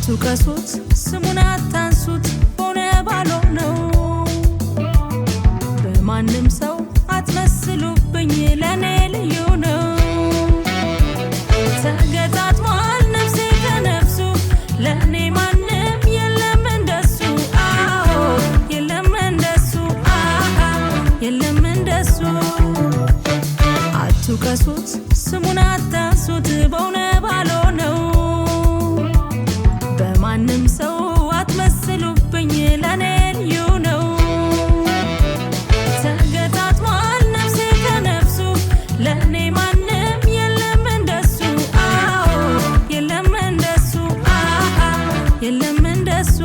አትውቀሱት ስሙን አታንሱት ሆነ ባልሆነው በማንም ሰው አትመስሉብኝ ለኔ ልዩ ነው። ተገጣጥሟል ነፍሴ ከነፍሱ ለኔ ማንም የለም እንደሱ የለም እንደሱ የለም እንደሱ። አትውቀሱት ስሙን አታንሱት በሆነ ባልሆነው በማንም ሰው አትመስሉብኝ ለኔ ልዩ ነው። ተገጣጥሟል ነፍሴ ከነፍሱ ለኔ ማንም የለም እንደሱ የለም እንደሱ የለም እንደሱ።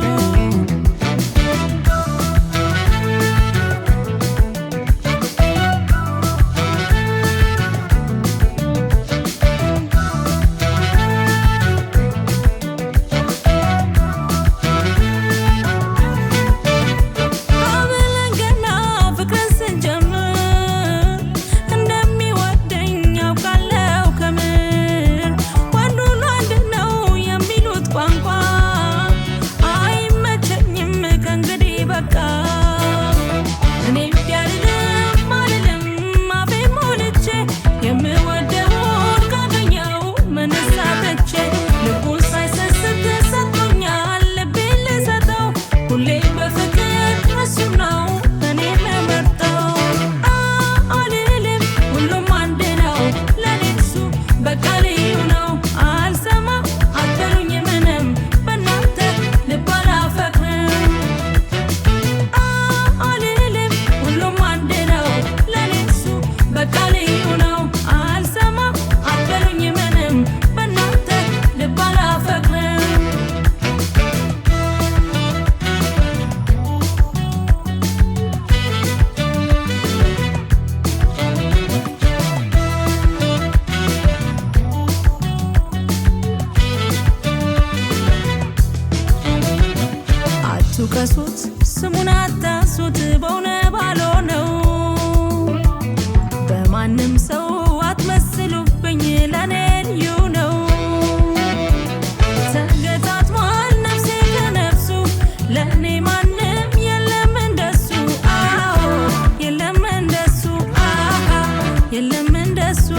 አትውቀሱት ስሙን አታንሱት በሆነ ባልሆነው በማንም ሰው አትመስሉብኝ ለኔ ልዩ ነው። ተገጣጥሟል ነፍሴ ከነፍሱ ለኔ ማንም የለም እንደሱ የለም እንደሱ የለም እንደሱ።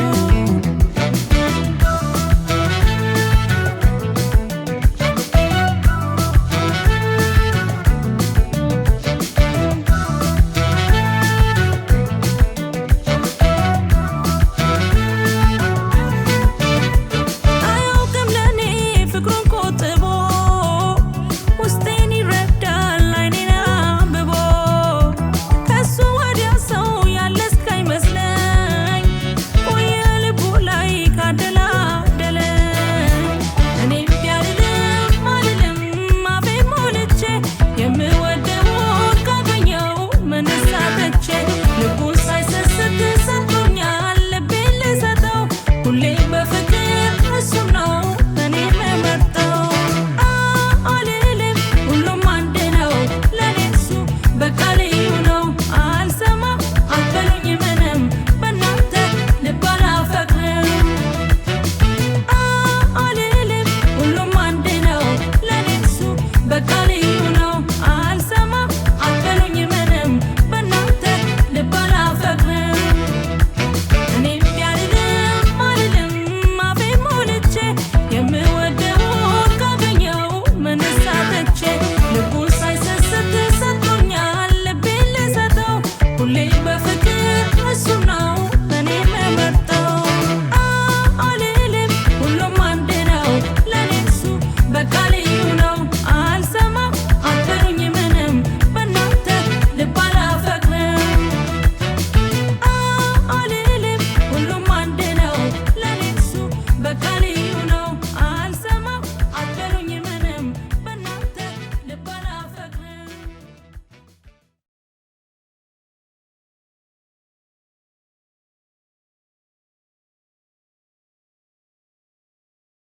But